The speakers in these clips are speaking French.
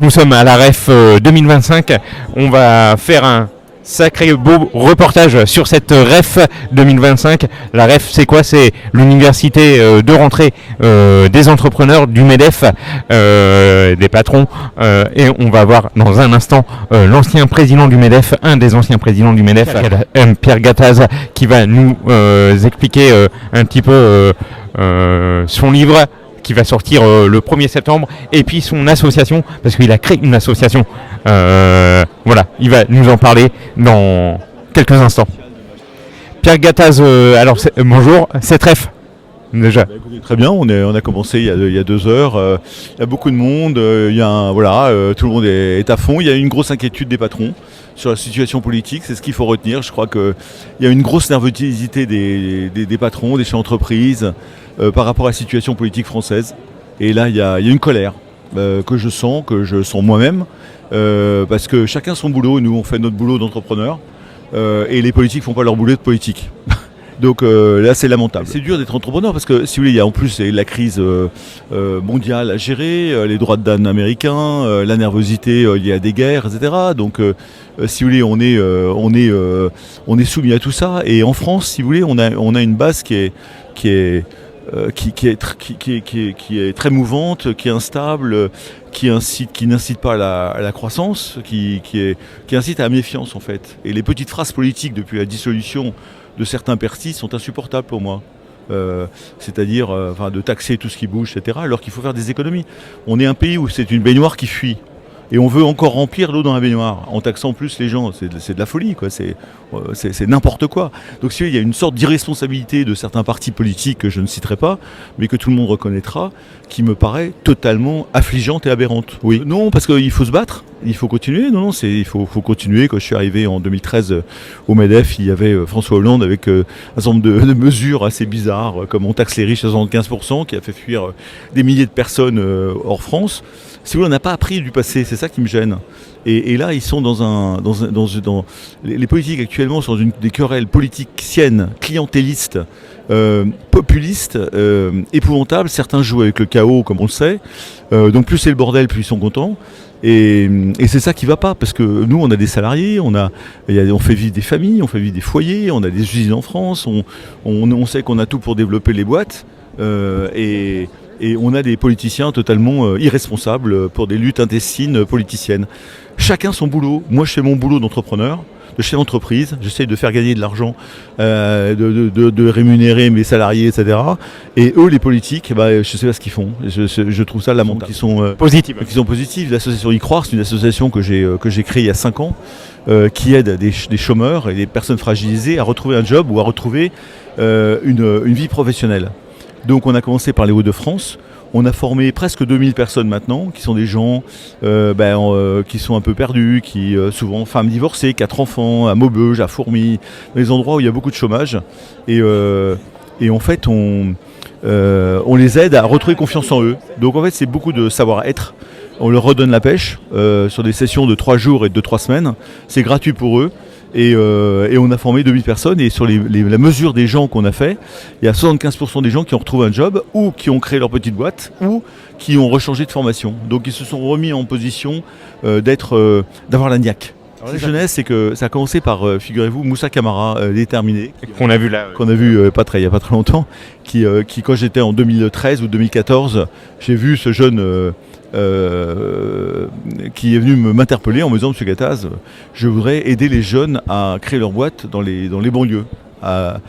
Nous sommes à la REF 2025. On va faire un sacré beau reportage sur cette REF 2025. La REF, c'est quoi? C'est l'université de rentrée des entrepreneurs, du MEDEF, des patrons. Et on va voir dans un instant l'ancien président du MEDEF, un des anciens présidents du MEDEF, Pierre Gattaz, qui va nous expliquer un petit peu son livre qui va sortir le 1er septembre, et puis son association, parce qu'il a créé une association. Voilà, il va nous en parler dans quelques instants. Pierre Gattaz, bonjour, c'est REF déjà. Écoutez, très bien, on a commencé il y a 2 heures, il y a beaucoup de monde, tout le monde est à fond, il y a une grosse inquiétude des patrons sur la situation politique, c'est ce qu'il faut retenir. Je crois qu'il y a une grosse nervosité des patrons, des chefs d'entreprise par rapport à la situation politique française. Et là, il y a une colère que je sens moi-même, parce que chacun son boulot. Nous, on fait notre boulot d'entrepreneur, et les politiques font pas leur boulot de politique. Donc là, c'est lamentable. C'est dur d'être entrepreneur parce que, si vous voulez, il y a en plus la crise mondiale à gérer, les droits de douane américains, la nervosité liée à des guerres, etc. Donc, si vous voulez, on est soumis à tout ça. Et en France, si vous voulez, on a une base qui est très mouvante, qui est instable, qui n'incite pas à la croissance, qui incite à la méfiance, en fait. Et les petites phrases politiques depuis la dissolution de certains partis sont insupportables pour moi. C'est-à-dire de taxer tout ce qui bouge, etc., alors qu'il faut faire des économies. On est un pays où c'est une baignoire qui fuit. Et on veut encore remplir l'eau dans la baignoire, en taxant plus les gens. C'est de la folie, quoi. C'est n'importe quoi. Donc il y a une sorte d'irresponsabilité de certains partis politiques que je ne citerai pas, mais que tout le monde reconnaîtra, qui me paraît totalement affligeante et aberrante. Oui. Non, parce qu'il faut se battre, il faut continuer. Non, il faut continuer. Quand je suis arrivé en 2013 au MEDEF, il y avait François Hollande avec un certain nombre de mesures assez bizarres, comme on taxe les riches à 75%, qui a fait fuir des milliers de personnes hors France. Si vous voulez, on n'a pas appris du passé, c'est ça qui me gêne. Et là, ils sont les politiques actuellement sont dans des querelles politiciennes, clientélistes, populistes, épouvantables. Certains jouent avec le chaos, comme on le sait. Donc plus c'est le bordel, plus ils sont contents. Et c'est ça qui va pas, parce que nous, on a des salariés, on fait vivre des familles, on fait vivre des foyers, on a des usines en France, on sait qu'on a tout pour développer les boîtes. Et on a des politiciens totalement irresponsables pour des luttes intestines politiciennes. Chacun son boulot. Moi, je fais mon boulot d'entrepreneur, de chef d'entreprise. J'essaie de faire gagner de l'argent, de rémunérer mes salariés, etc. Et eux, les politiques, je ne sais pas ce qu'ils font. Je trouve ça lamentable. Qui sont positifs. L'association Y Croire, c'est une association que j'ai créée il y a 5 ans, qui aide des chômeurs et des personnes fragilisées à retrouver un job ou à retrouver une vie professionnelle. Donc on a commencé par les Hauts-de-France, on a formé presque 2000 personnes maintenant, qui sont des gens qui sont un peu perdus, qui souvent femmes divorcées, 4 enfants, à Maubeuge, à Fourmies, dans les endroits où il y a beaucoup de chômage. Et en fait, on les aide à retrouver confiance en eux. Donc en fait, c'est beaucoup de savoir-être. On leur redonne la pêche sur des sessions de 3 jours et de 3 semaines. C'est gratuit pour eux. Et on a formé 2000 personnes, et sur la mesure des gens qu'on a fait, il y a 75% des gens qui ont retrouvé un job, ou qui ont créé leur petite boîte, ou qui ont rechangé de formation. Donc ils se sont remis en position d'avoir la niaque. Alors, la jeunesse, c'est que ça a commencé par, figurez-vous, Moussa Camara, déterminé, qu'on a vu là, il n'y a pas très longtemps, qui quand j'étais en 2013 ou 2014, j'ai vu ce jeune qui est venu m'interpeller en me disant: Monsieur Gattaz, je voudrais aider les jeunes à créer leur boîte dans les banlieues, à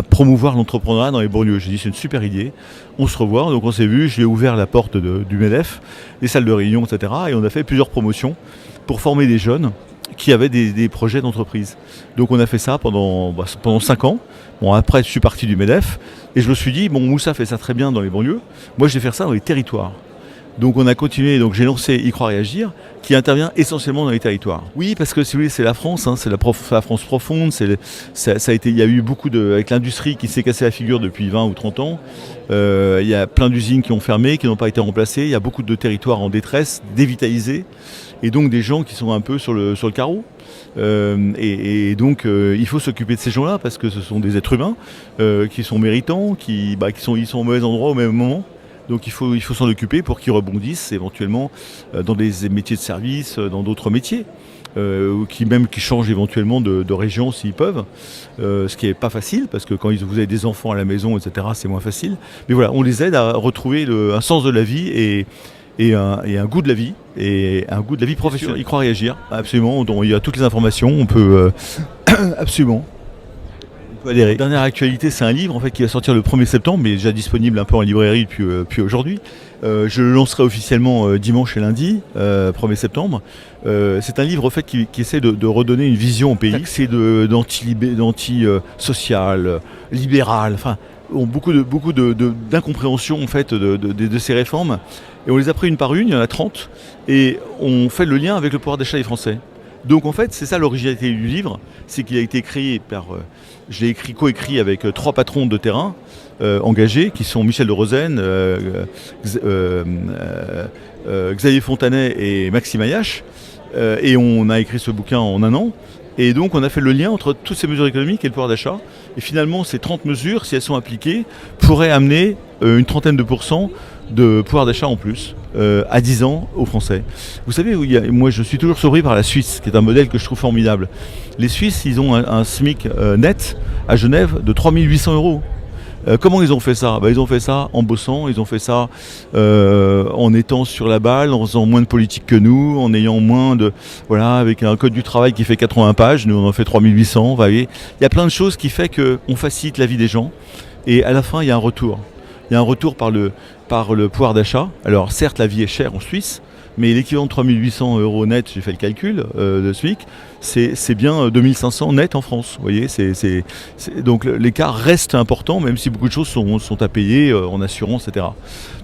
promouvoir l'entrepreneuriat dans les banlieues. J'ai dit: c'est une super idée, on se revoit. Donc on s'est vu, je lui ai ouvert la porte du MEDEF, les salles de réunion, etc. Et on a fait plusieurs promotions pour former des jeunes qui avaient des projets d'entreprise. Donc on a fait ça pendant 5 ans. Bon, après je suis parti du MEDEF, et je me suis dit: bon, Moussa fait ça très bien dans les banlieues, moi je vais faire ça dans les territoires. Donc on a continué, donc j'ai lancé Y Croire et Agir, qui intervient essentiellement dans les territoires. Oui, parce que si vous voulez, c'est la France, c'est la France profonde, il y a eu beaucoup avec l'industrie qui s'est cassée la figure depuis 20 ou 30 ans. Il y a plein d'usines qui ont fermé, qui n'ont pas été remplacées. Il y a beaucoup de territoires en détresse, dévitalisés, et donc des gens qui sont un peu sur le carreau. Et donc il faut s'occuper de ces gens-là, parce que ce sont des êtres humains qui sont méritants, ils sont au mauvais endroit au même moment. Donc il faut s'en occuper pour qu'ils rebondissent éventuellement dans des métiers de service, dans d'autres métiers. Ou qui changent éventuellement de région s'ils peuvent, ce qui n'est pas facile parce que quand vous avez des enfants à la maison, etc., c'est moins facile. Mais voilà, on les aide à retrouver un sens de la vie et un goût de la vie et un goût de la vie professionnelle. Ils croient réagir, absolument. Il y a toutes les informations, on peut absolument. La dernière actualité, c'est un livre en fait qui va sortir le 1er septembre, mais déjà disponible un peu en librairie depuis aujourd'hui. Je le lancerai officiellement dimanche et lundi, 1er septembre. C'est un livre en fait qui essaie de redonner une vision au pays. C'est d'anti-social, libéral, enfin beaucoup d'incompréhension en fait de ces réformes. Et on les a pris une par une, il y en a 30, et on fait le lien avec le pouvoir d'achat des Français. Donc en fait, c'est ça l'originalité du livre, c'est qu'il a été créé je l'ai coécrit avec 3 patrons de terrain engagés, qui sont Michel de Rosen, Xavier Fontanet et Maxime Ayache. Et on a écrit ce bouquin en 1 an. Et donc on a fait le lien entre toutes ces mesures économiques et le pouvoir d'achat. Et finalement, ces 30 mesures, si elles sont appliquées, pourraient amener une 30aine de % de pouvoir d'achat en plus à 10 ans aux Français. Vous savez, moi je suis toujours surpris par la Suisse, qui est un modèle que je trouve formidable. Les Suisses, ils ont un SMIC net à Genève de 3 800 €. Comment ils ont fait ça ? Ils ont fait ça en bossant, ils ont fait ça en étant sur la balle, en faisant moins de politique que nous, en ayant moins de... Voilà, avec un code du travail qui fait 80 pages, nous on en fait 3800, vous voyez. Il y a plein de choses qui fait qu'on facilite la vie des gens, et à la fin il y a un retour. Il y a un retour par le pouvoir d'achat. Alors certes la vie est chère en Suisse, mais l'équivalent de 3 800 € net, j'ai fait le calcul, de SMIC, c'est bien 2500 net en France. Vous voyez, donc l'écart reste important, même si beaucoup de choses sont à payer en assurance, etc.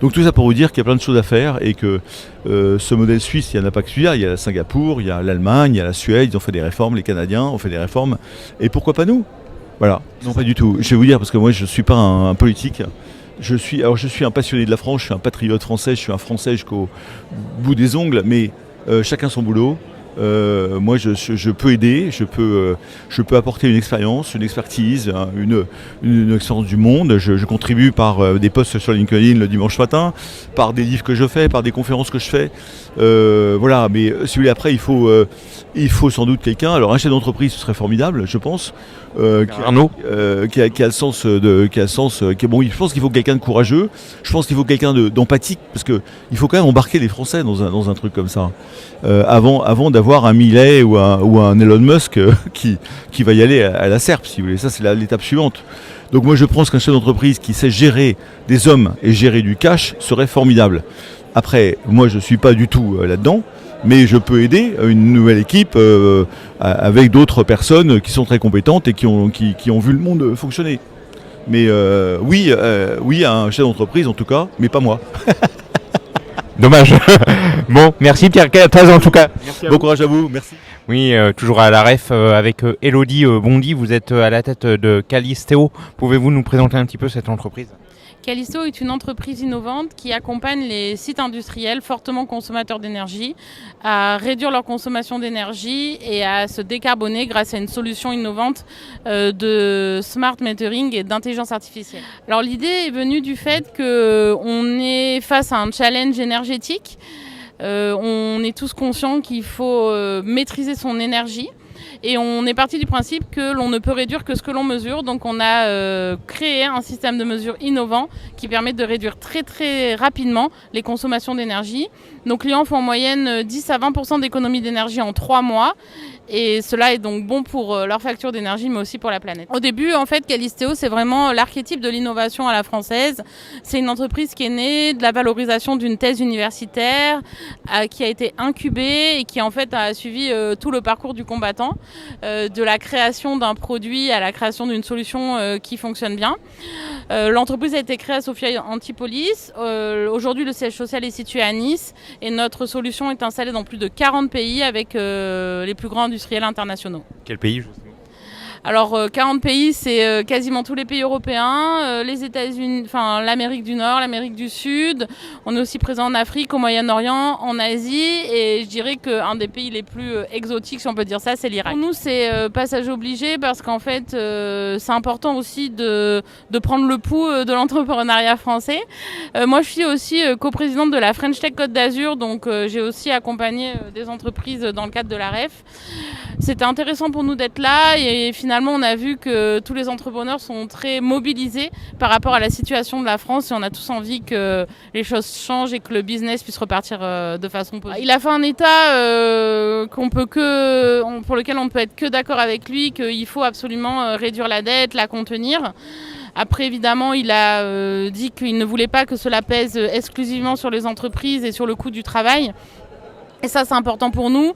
Donc tout ça pour vous dire qu'il y a plein de choses à faire et que ce modèle suisse, il n'y en a pas que celui-là. Il y a Singapour, il y a l'Allemagne, il y a la Suède, ils ont fait des réformes, les Canadiens ont fait des réformes. Et pourquoi pas nous ? Voilà. Non, pas du tout. Je vais vous dire, parce que moi je ne suis pas un politique. Je suis un passionné de la France, je suis un patriote français, je suis un Français jusqu'au bout des ongles, mais chacun son boulot. Moi, je peux aider, je peux apporter une expérience, une expertise, une expérience du monde. Je contribue par des posts sur LinkedIn le dimanche matin, par des livres que je fais, par des conférences que je fais. Voilà, mais si vous voulez, après, il faut sans doute quelqu'un. Alors, un chef d'entreprise, ce serait formidable, je pense. Arnaud qui a le sens bon, je pense qu'il faut quelqu'un de courageux, je pense qu'il faut quelqu'un d'empathique, parce que il faut quand même embarquer les Français dans un truc comme ça avant d'avoir un Millet ou un Elon Musk qui va y aller à la serpe, si vous voulez. Ça, c'est l'étape suivante. Donc moi je pense qu'un chef d'entreprise qui sait gérer des hommes et gérer du cash serait formidable. Après, moi je suis pas du tout là-dedans, mais je peux aider une nouvelle équipe avec d'autres personnes qui sont très compétentes et qui ont vu le monde fonctionner. Mais oui, un chef d'entreprise en tout cas, mais pas moi. Dommage. Bon, merci Pierre Cataz en tout cas. Bon courage à vous, merci. Oui, toujours à la REF avec Élodie Bondy, vous êtes à la tête de Calisteo. Pouvez-vous nous présenter un petit peu cette entreprise ? Calisteo est une entreprise innovante qui accompagne les sites industriels fortement consommateurs d'énergie à réduire leur consommation d'énergie et à se décarboner grâce à une solution innovante de smart metering et d'intelligence artificielle. Alors l'idée est venue du fait qu'on est face à un challenge énergétique. On est tous conscients qu'il faut maîtriser son énergie. Et on est parti du principe que l'on ne peut réduire que ce que l'on mesure. Donc on a créé un système de mesure innovant qui permet de réduire très très rapidement les consommations d'énergie. Nos clients font en moyenne 10 à 20% d'économie d'énergie en 3 mois. Et cela est donc bon pour leur facture d'énergie, mais aussi pour la planète. Au début, en fait, Calisteo, c'est vraiment l'archétype de l'innovation à la française. C'est une entreprise qui est née de la valorisation d'une thèse universitaire, qui a été incubée et qui, en fait, a suivi tout le parcours du combattant, de la création d'un produit à la création d'une solution qui fonctionne bien. L'entreprise a été créée à Sophia Antipolis. Aujourd'hui, le siège social est situé à Nice et notre solution est installée dans plus de 40 pays avec les plus grands industriels internationaux. Quel pays ? Alors 40 pays, c'est quasiment tous les pays européens, les États-Unis, enfin l'Amérique du Nord, l'Amérique du Sud. On est aussi présent en Afrique, au Moyen-Orient, en Asie, et je dirais qu'un des pays les plus exotiques, si on peut dire ça, c'est l'Irak. Pour nous, c'est passage obligé parce qu'en fait, c'est important aussi de prendre le pouls de l'entrepreneuriat français. Moi, je suis aussi coprésidente de la French Tech Côte d'Azur, donc j'ai aussi accompagné des entreprises dans le cadre de la REF. C'était intéressant pour nous d'être là et finalement on a vu que tous les entrepreneurs sont très mobilisés par rapport à la situation de la France et on a tous envie que les choses changent et que le business puisse repartir de façon positive. Il a fait un état pour lequel on ne peut être que d'accord avec lui, qu'il faut absolument réduire la dette, la contenir. Après, évidemment, il a dit qu'il ne voulait pas que cela pèse exclusivement sur les entreprises et sur le coût du travail. Et ça, c'est important pour nous.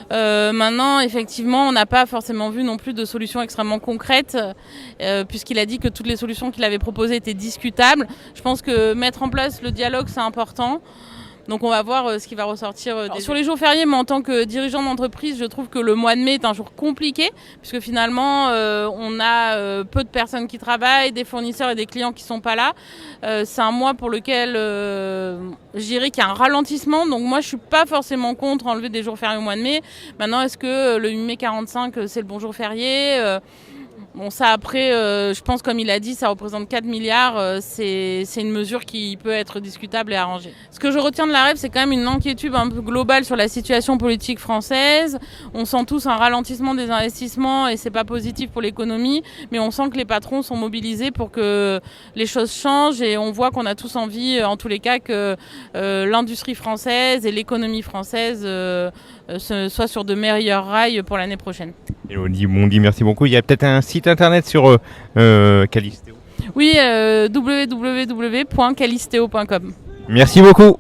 Maintenant, effectivement, on n'a pas forcément vu non plus de solutions extrêmement concrètes, puisqu'il a dit que toutes les solutions qu'il avait proposées étaient discutables. Je pense que mettre en place le dialogue, c'est important. Donc on va voir ce qui va ressortir. Sur les jours fériés, mais en tant que dirigeant d'entreprise, je trouve que le mois de mai est un jour compliqué, puisque finalement, on a peu de personnes qui travaillent, des fournisseurs et des clients qui ne sont pas là. C'est un mois pour lequel je dirais qu'il y a un ralentissement. Donc moi, je ne suis pas forcément contre enlever des jours fériés au mois de mai. Maintenant, est-ce que le 8 mai 45, c'est le bon jour férié ? Bon, ça après, je pense comme il a dit, ça représente 4 milliards, c'est une mesure qui peut être discutable et arrangée. Ce que je retiens de la REF, c'est quand même une inquiétude un peu globale sur la situation politique française. On sent tous un ralentissement des investissements et c'est pas positif pour l'économie, mais on sent que les patrons sont mobilisés pour que les choses changent et on voit qu'on a tous envie, en tous les cas, que l'industrie française et l'économie française soient sur de meilleurs rails pour l'année prochaine. Et on dit merci beaucoup. Il y a peut-être un site internet sur Calisteo. Oui, www.calisteo.com. Merci beaucoup.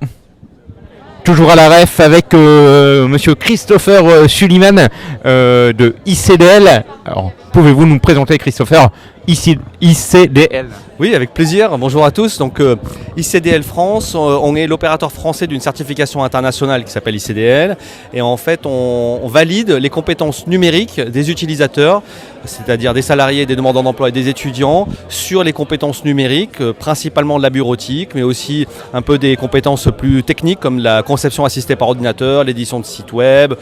Toujours à la REF avec monsieur Christopher Suliman de ICDL. Alors, pouvez-vous nous présenter, Christopher, ICDL? Oui, avec plaisir. Bonjour à tous. Donc, ICDL France, on est l'opérateur français d'une certification internationale qui s'appelle ICDL. Et en fait, on valide les compétences numériques des utilisateurs, c'est-à-dire des salariés, des demandeurs d'emploi et des étudiants, sur les compétences numériques, principalement de la bureautique, mais aussi un peu des compétences plus techniques comme la conception assistée par ordinateur, l'édition de sites web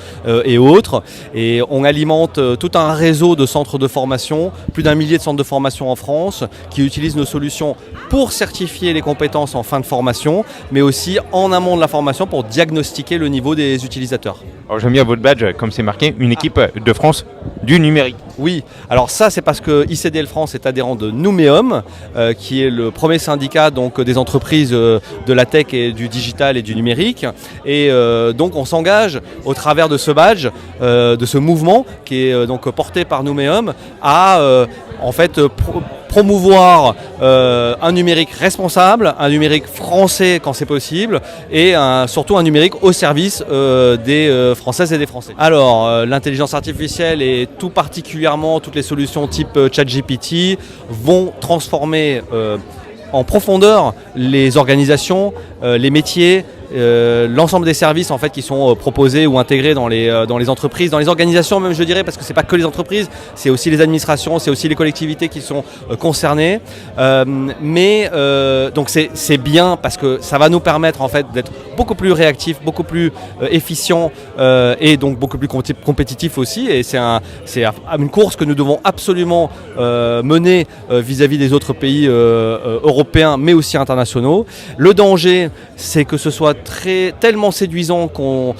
et autres. Et on alimente tout un réseau de centres de formation, plus d'1 millier de centres de formation en France, qui utilisent nos solutions pour certifier les compétences en fin de formation, mais aussi en amont de la formation pour diagnostiquer le niveau des utilisateurs. Alors j'aime bien votre badge, comme c'est marqué, une équipe de France du numérique. Oui, alors ça c'est parce que ICDL France est adhérent de Numéum, qui est le premier syndicat donc, des entreprises de la tech et du digital et du numérique. Et donc on s'engage au travers de ce badge, de ce mouvement qui est donc porté par Numéum, à en fait promouvoir un numérique responsable, un numérique français quand c'est possible, et surtout un numérique au service des Françaises et des Français. Alors, l'intelligence artificielle et tout particulièrement toutes les solutions type ChatGPT vont transformer en profondeur les organisations, les métiers, l'ensemble des services en fait qui sont proposés ou intégrés dans les entreprises, dans les organisations même, je dirais, parce que c'est pas que les entreprises, c'est aussi les administrations, c'est aussi les collectivités qui sont concernées. Donc c'est bien parce que ça va nous permettre en fait d'être beaucoup plus réactifs, beaucoup plus efficients et donc beaucoup plus compétitifs aussi. Et c'est une course que nous devons absolument mener vis-à-vis des autres pays européens, mais aussi internationaux. Le danger, c'est que ce soit tellement séduisant qu'on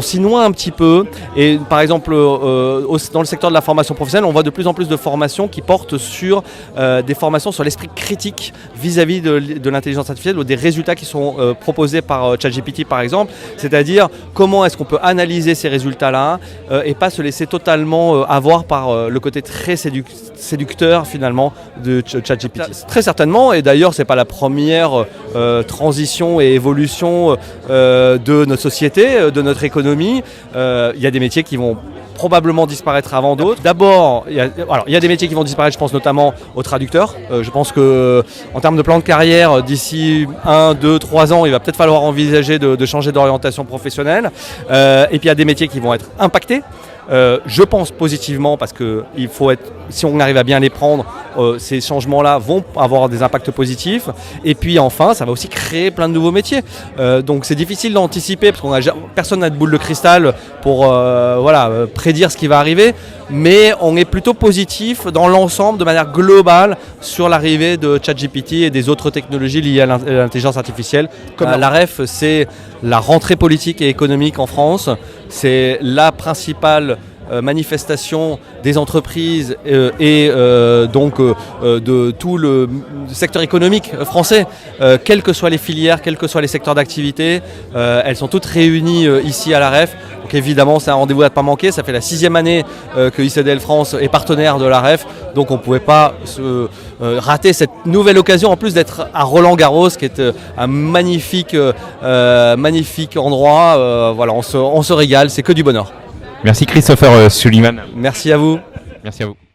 s'y noie un petit peu. Et par exemple, dans le secteur de la formation professionnelle, on voit de plus en plus de formations qui portent sur des formations sur l'esprit critique vis-à-vis de l'intelligence artificielle ou des résultats qui sont proposés par ChatGPT par exemple. C'est-à-dire comment est-ce qu'on peut analyser ces résultats-là et pas se laisser totalement avoir par le côté très séducteur finalement de ChatGPT. Très certainement, et d'ailleurs c'est pas la première transition et évolution de notre société, de notre économie. Il y a des métiers qui vont probablement disparaître avant d'autres. D'abord, il y a des métiers qui vont disparaître, je pense notamment aux traducteurs. Je pense qu'en termes de plan de carrière, d'ici 1, 2, 3 ans, il va peut-être falloir envisager de changer d'orientation professionnelle. Et puis il y a des métiers qui vont être impactés. Je pense positivement parce que si on arrive à bien les prendre, ces changements-là vont avoir des impacts positifs. Et puis enfin, ça va aussi créer plein de nouveaux métiers. Donc c'est difficile d'anticiper parce que personne n'a de boule de cristal pour prédire ce qui va arriver. Mais on est plutôt positif dans l'ensemble, de manière globale, sur l'arrivée de ChatGPT et des autres technologies liées à l'intelligence artificielle. La REF, c'est la rentrée politique et économique en France. C'est la principale manifestation des entreprises et de tout le secteur économique français, quelles que soient les filières, quels que soient les secteurs d'activité, elles sont toutes réunies ici à la REF. Donc évidemment, c'est un rendez-vous à ne pas manquer. Ça fait la 6e année que ICDL France est partenaire de la REF, donc on ne pouvait pas rater cette nouvelle occasion, en plus d'être à Roland-Garros, qui est un magnifique endroit. On se régale, c'est que du bonheur. Merci Christopher Sullivan. Merci à vous. Merci à vous.